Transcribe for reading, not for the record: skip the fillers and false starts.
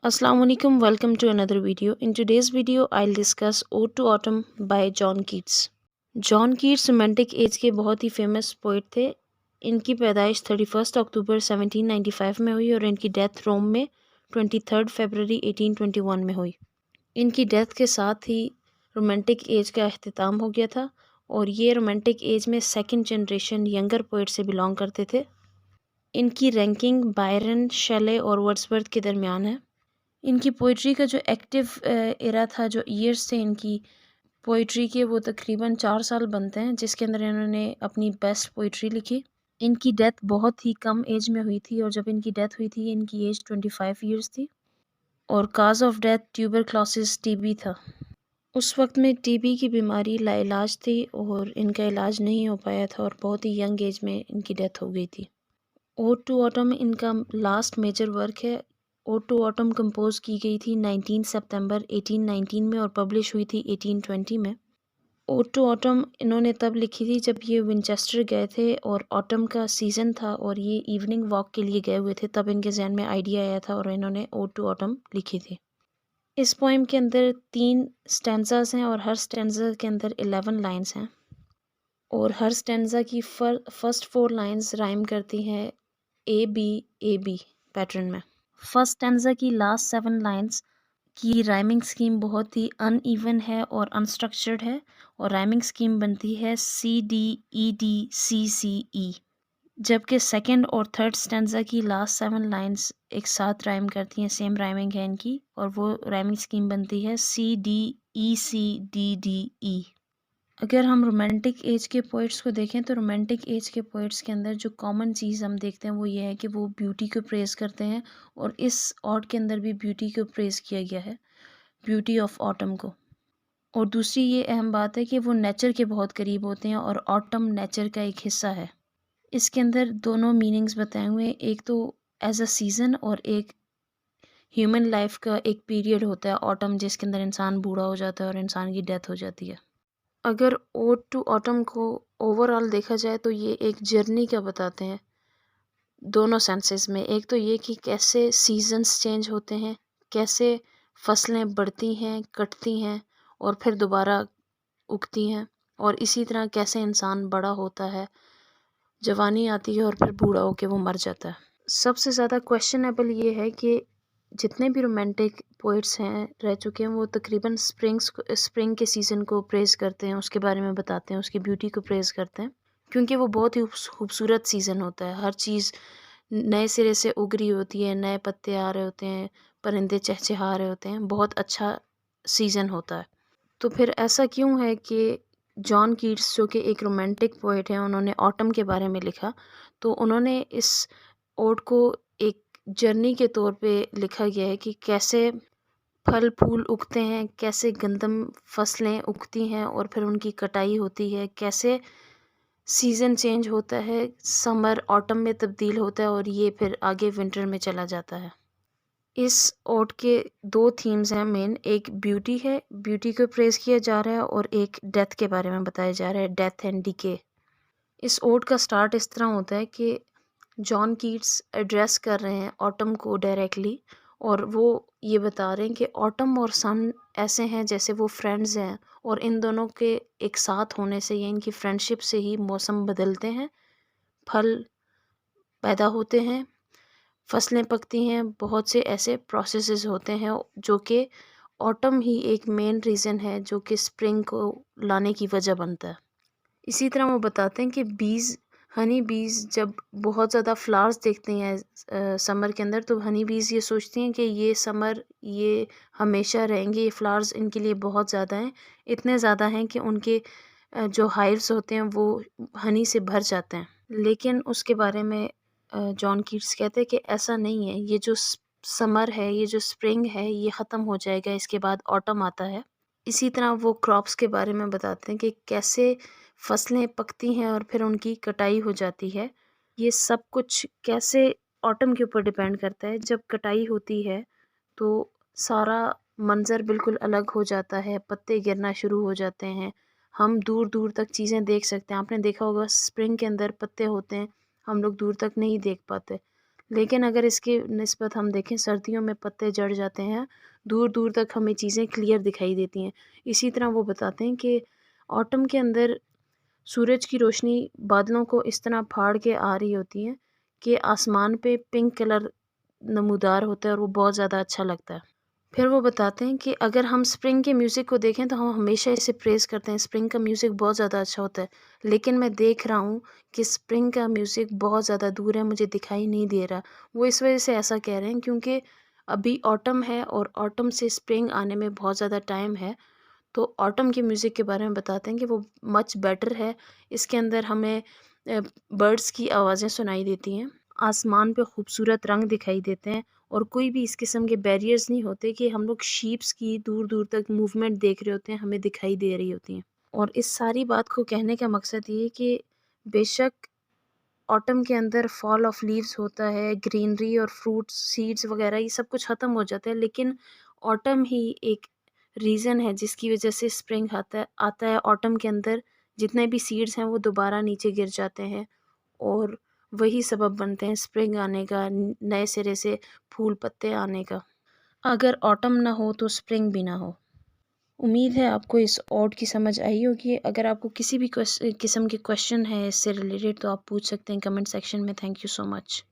Assalamu alaikum, welcome to another video. In today's video, I'll discuss Ode to Autumn by John Keats. John Keats romantic as के बहुत ही famous poet थे। इनकी पैदाइश 31 अक्टूबर 1795 में हुई और इनकी डेथ रोम में 23 फरवरी 1821 में हुई। इनकी डेथ के साथ ही रोमांटिक एज का अख्तिताम हो गया था और ये रोमांटिक एज में सेकंड जनरेशन यंगर पोइट से बिलोंग करते थे। इनकी रैंकिंग बायरन, शेले और वर्ड्सवर्थ के दरमियान है। इनकी पोइट्री का जो एक्टिव एरा था, जो ईयर्स थे इनकी पोइट्री के, वो तकरीबन 4 साल बनते हैं, जिसके अंदर इन्होंने अपनी बेस्ट पोइट्री लिखी। इनकी डेथ बहुत ही कम एज में हुई थी और जब इनकी डेथ हुई थी इनकी एज 25 ईयर्स थी और cause of death tuberculosis TB था। उस वक्त में टीबी की बीमारी लाइलाज थी और इनका इलाज नहीं हो पाया था और बहुत ही यंग एज में इनकी डेथ हो गई थी। ओड टू ऑटम इनका लास्ट मेजर वर्क है। ओड टू ऑटम कंपोज की गई थी 19 सितंबर 1819 में और पब्लिश हुई थी 1820 में। ओड टू ऑटम इन्होंने तब लिखी थी जब ये विंचेस्टर गए थे और ऑटम का सीज़न था और ये इवनिंग वॉक के लिए गए हुए थे। तब इनके जहन में आइडिया आया था और इन्होंने ओड टू ऑटम लिखी थी। इस पोइम के अंदर 3 स्टैंजास हैं और हर स्टैंजा के अंदर 11 लाइन्स हैं और हर स्टैंजा की फर्स्ट 4 लाइन्स राइम करती हैं ए बी पैटर्न में। फर्स्ट स्टैंजा की लास्ट 7 लाइन्स की राइमिंग स्कीम बहुत ही अनइवन है और अनस्ट्रक्चर्ड है और राइमिंग स्कीम बनती है C D E D C सी ई, जबकि सेकंड और थर्ड स्टैंजा की लास्ट 7 लाइन्स एक साथ राइम करती हैं। सेम राइमिंग है इनकी और वो राइमिंग स्कीम बनती है C D E C D D E. अगर हम रोमांटिक एज के पोइट्स को देखें तो रोमांटिक एज के पोइट्स के अंदर जो कॉमन चीज़ हम देखते हैं वो ये है कि वो ब्यूटी को प्रेज़ करते हैं और इस ऑड के अंदर भी ब्यूटी को प्रेज़ किया गया है, ब्यूटी ऑफ ऑटम को। और दूसरी ये अहम बात है कि वो नेचर के बहुत करीब होते हैं और ऑटम नेचर का एक हिस्सा है। इसके अंदर दोनों मीनिंग्स बताए हुए हैं, एक तो एज अ सीज़न और एक ह्यूमन लाइफ का एक पीरियड होता है ऑटम, जिसके अंदर इंसान बूढ़ा हो जाता है और इंसान की डेथ हो जाती है। अगर ओड टू ऑटम को ओवरऑल देखा जाए तो ये एक जर्नी का बताते हैं दोनों सेंसेस में। एक तो ये कि कैसे सीजन्स चेंज होते हैं, कैसे फसलें बढ़ती हैं, कटती हैं और फिर दोबारा उगती हैं, और इसी तरह कैसे इंसान बड़ा होता है, जवानी आती है और फिर बूढ़ा होकर वो मर जाता है। सबसे ज़्यादा क्वेश्चनेबल ये है कि जितने भी रोमांटिक पोइट्स हैं रह चुके हैं वो तकरीबन स्प्रिंग के सीज़न को प्रेज़ करते हैं, उसके बारे में बताते हैं, उसकी ब्यूटी को प्रेज़ करते हैं, क्योंकि वो बहुत ही खूबसूरत सीज़न होता है। हर चीज़ नए सिरे से उग रही होती है, नए पत्ते आ रहे होते हैं, परिंदे चहचहा रहे होते हैं, बहुत अच्छा सीज़न होता है। तो फिर ऐसा क्यों है कि जॉन कीट्स जो कि एक रोमांटिक पोइट हैं, उन्होंने ऑटम के बारे में लिखा, तो उन्होंने इस ओड को एक जर्नी के तौर पे लिखा गया है कि कैसे फल फूल उगते हैं, कैसे गंदम फसलें उगती हैं और फिर उनकी कटाई होती है, कैसे सीज़न चेंज होता है, समर ऑटम में तब्दील होता है और ये फिर आगे विंटर में चला जाता है। इस ओड के 2 थीम्स हैं मेन, एक ब्यूटी है, ब्यूटी को प्रेज़ किया जा रहा है, और एक डेथ के बारे में बताया जा रहा है, डेथ एंड डिके। इस ओड का स्टार्ट इस तरह होता है कि जॉन कीट्स एड्रेस कर रहे हैं ऑटम को डायरेक्टली और वो ये बता रहे हैं कि ऑटम और सन ऐसे हैं जैसे वो फ्रेंड्स हैं और इन दोनों के एक साथ होने से या इनकी फ्रेंडशिप से ही मौसम बदलते हैं, फल पैदा होते हैं, फसलें पकती हैं, बहुत से ऐसे प्रोसेसेस होते हैं जो कि ऑटम ही एक मेन रीज़न है जो कि स्प्रिंग को लाने की वजह बनता है। इसी तरह वो बताते हैं कि हनी बीज़ जब बहुत ज़्यादा फ्लावर्स देखते हैं समर के अंदर, तो हनी बीज़ ये सोचती हैं कि ये समर ये हमेशा रहेंगे, ये फ्लावर्स इनके लिए बहुत ज़्यादा हैं, इतने ज़्यादा हैं कि उनके जो हाइव्स होते हैं वो हनी से भर जाते हैं। लेकिन उसके बारे में जॉन कीट्स कहते हैं कि ऐसा नहीं है, ये जो समर है, ये जो स्प्रिंग है, ये ख़त्म हो जाएगा, इसके बाद ऑटम आता है। इसी तरह वो क्रॉप्स के बारे में बताते हैं कि कैसे फसलें पकती हैं और फिर उनकी कटाई हो जाती है। ये सब कुछ कैसे ऑटम के ऊपर डिपेंड करता है। जब कटाई होती है तो सारा मंज़र बिल्कुल अलग हो जाता है, पत्ते गिरना शुरू हो जाते हैं, हम दूर-दूर तक चीज़ें देख सकते हैं। आपने देखा होगा स्प्रिंग के अंदर पत्ते होते हैं, हम लोग दूर तक नहीं देख पाते। लेकिन अगर इसके निस्बत हम देखें सर्दियों में पत्ते झड़ जाते हैं, दूर दूर तक हमें चीज़ें क्लियर दिखाई देती हैं। इसी तरह वो बताते हैं कि ऑटम के अंदर सूरज की रोशनी बादलों को इस तरह फाड़ के आ रही होती है कि आसमान पे पिंक कलर नमूदार होता है और वो बहुत ज़्यादा अच्छा लगता है। फिर वो बताते हैं कि अगर हम स्प्रिंग के म्यूज़िक को देखें तो हम हमेशा इसे प्रेज़ करते हैं, स्प्रिंग का म्यूज़िक बहुत ज़्यादा अच्छा होता है। लेकिन मैं देख रहा हूँ कि स्प्रिंग का म्यूज़िक बहुत ज़्यादा दूर है, मुझे दिखाई नहीं दे रहा। वो इस वजह से ऐसा कह रहे हैं क्योंकि अभी ऑटम है और ऑटम से स्प्रिंग आने में बहुत ज़्यादा टाइम है। तो ऑटम के म्यूज़िक के बारे में बताते हैं कि वो मच बेटर है। इसके अंदर हमें बर्ड्स की आवाज़ें सुनाई देती हैं, आसमान पे खूबसूरत रंग दिखाई देते हैं और कोई भी इस किस्म के बैरियर्स नहीं होते कि हम लोग शीप्स की दूर-दूर तक मूवमेंट देख रहे होते हैं, हमें दिखाई दे रही होती हैं। और इस सारी बात को कहने का मकसद ये है कि बेशक ऑटम के अंदर फॉल ऑफ लीव्स होता है, ग्रीनरी और फ्रूट्स, सीड्स वगैरह ये सब कुछ ख़त्म हो जाता है, लेकिन ऑटम ही एक रीज़न है जिसकी वजह से स्प्रिंग आता है। ऑटम के अंदर जितने भी सीड्स हैं वो दोबारा नीचे गिर जाते हैं और वही सबब बनते हैं स्प्रिंग आने का, नए सिरे से फूल पत्ते आने का। अगर ऑटम ना हो तो स्प्रिंग भी ना हो। उम्मीद है आपको इस ओड की समझ आई होगी। अगर आपको किसी भी किस्म के क्वेश्चन है इससे रिलेटेड तो आप पूछ सकते हैं कमेंट सेक्शन में। Thank you so much.